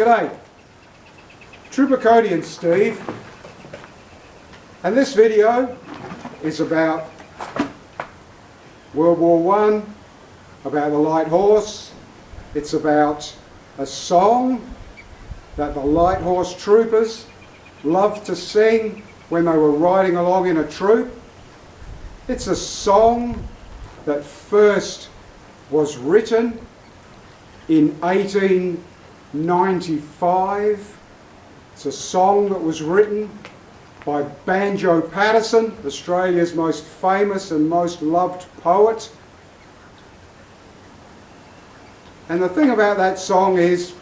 G'day, Trooper Cody and Steve, and this video is about World War I, about the light horse. It's about a song that the light horse troopers loved to sing when they were riding along in a troop. It's a song that first was written in 1895. It's a song that was written by Banjo Paterson, Australia's most famous and most loved poet. And the thing about that song is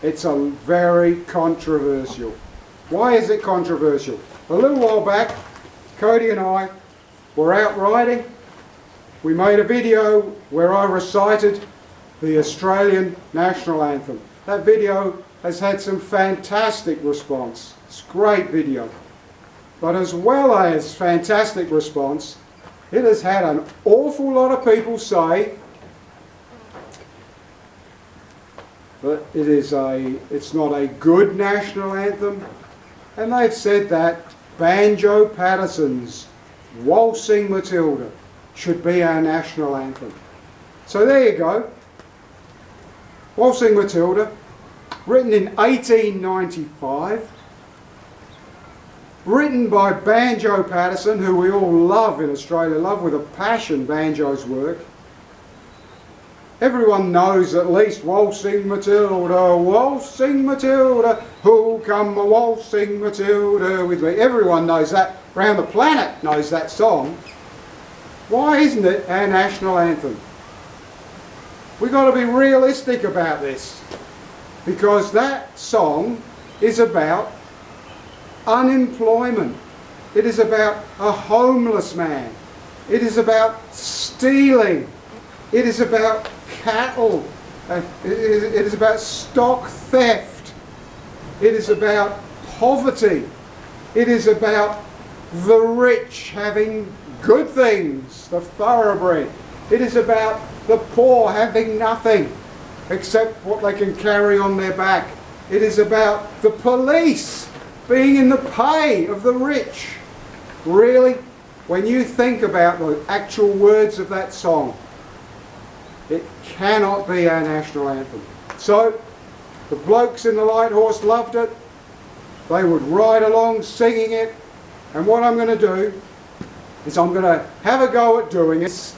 it's a very controversial. Why is it controversial? A little while back, Cody and I were out riding. We made a video where I recited the Australian National Anthem. That video has had some fantastic response. It's a great video. But as well as fantastic response, it has had an awful lot of people say that it's not a good national anthem, and they've said that Banjo Paterson's Waltzing Matilda should be our national anthem. So there you go. Waltzing Matilda, written in 1895, written by Banjo Paterson, who we all love in Australia, love with a passion Banjo's work. Everyone knows at least Waltzing Matilda, who come a waltzing Matilda with me. Everyone knows that, around the planet knows that song. Why isn't it our national anthem? We've got to be realistic about this, because that song is about unemployment. It is about a homeless man. It is about stealing. It is about cattle. It is about stock theft. It is about poverty. It is about the rich having good things, the thoroughbred. It is about the poor having nothing except what they can carry on their back. It is about the police being in the pay of the rich. Really, when you think about the actual words of that song, it cannot be our national anthem. So, the blokes in the light horse loved it. They would ride along singing it. And what I'm going to do is I'm going to have a go at doing it.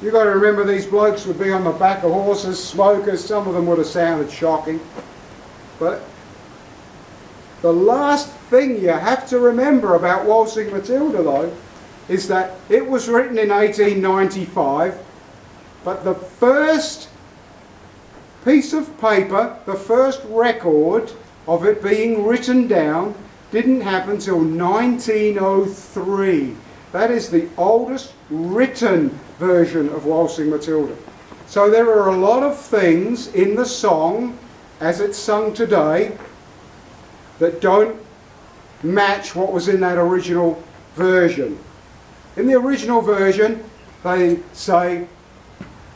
You've got to remember these blokes would be on the back of horses, smokers. Some of them would have sounded shocking. But the last thing you have to remember about Waltzing Matilda, though, is that it was written in 1895, but the first piece of paper, the first record of it being written down, didn't happen till 1903. That is the oldest written version of Waltzing Matilda. So there are a lot of things in the song, as it's sung today, that don't match what was in that original version. In the original version, they say,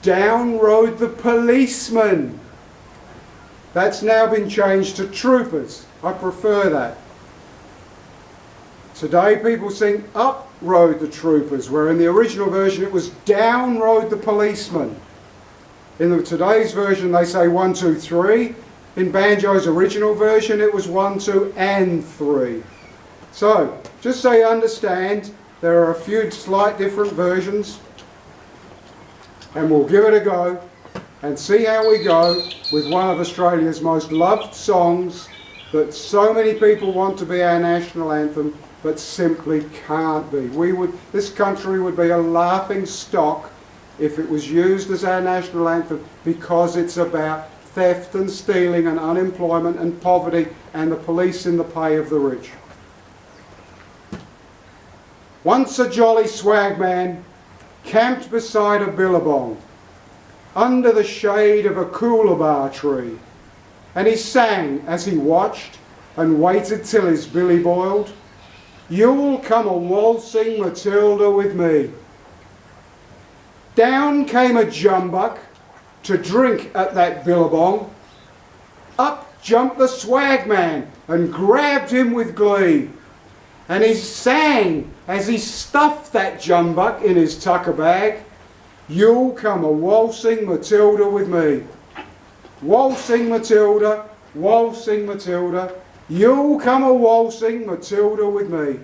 "Down rode the policeman." That's now been changed to troopers. I prefer that. Today people sing, "Up rode the troopers," where in the original version it was, "Down rode the policeman." In today's version they say 1, 2, 3. In Banjo's original version it was 1, 2 and 3. So, just so you understand, there are a few slight different versions, and we'll give it a go and see how we go with one of Australia's most loved songs that so many people want to be our national anthem but simply can't be. This country would be a laughing stock if it was used as our national anthem, because it's about theft and stealing and unemployment and poverty and the police in the pay of the rich. Once a jolly swagman camped beside a billabong under the shade of a coolabah tree, and he sang as he watched and waited till his billy boiled, "You'll come a waltzing Matilda with me." Down came a jumbuck to drink at that billabong, Up jumped the swagman and grabbed him with glee. And he sang as he stuffed that jumbuck in his tucker bag, "You'll come a waltzing Matilda with me. Waltzing Matilda, waltzing Matilda, you'll come a waltzing Matilda with me."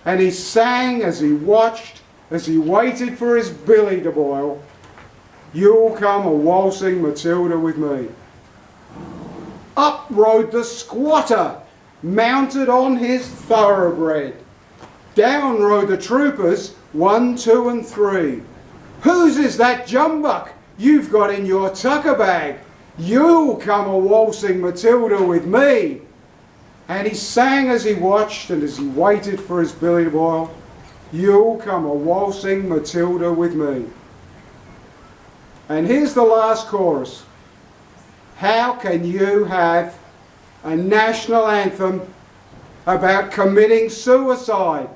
And he sang as he watched, as he waited for his billy to boil, "You'll come a waltzing Matilda with me." Up rode the squatter, mounted on his thoroughbred. Down rode the troopers, 1, 2 and 3. "Whose is that jumbuck you've got in your tucker bag? You'll come a waltzing Matilda with me." And he sang as he watched and as he waited for his billy to boil, "You'll come a waltzing Matilda with me." And here's the last chorus. How can you have a national anthem about committing suicide?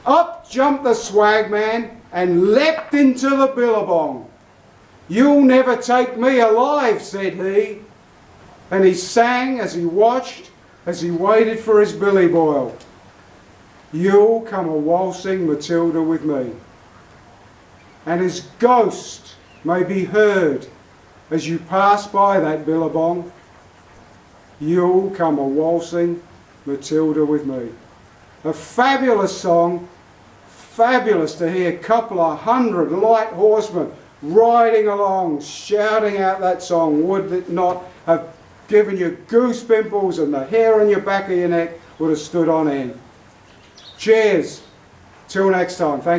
Up jumped the swagman and leapt into the billabong. "You'll never take me alive," said he. And he sang as he watched, as he waited for his billy boil, "You'll come a waltzing Matilda with me." And his ghost may be heard as you pass by that billabong, "You'll come a waltzing Matilda with me." A fabulous song, fabulous to hear a couple of hundred light horsemen riding along, shouting out that song. Would it not have given you goose pimples and the hair on your back of your neck would have stood on end? Cheers. Till next time. Thank you.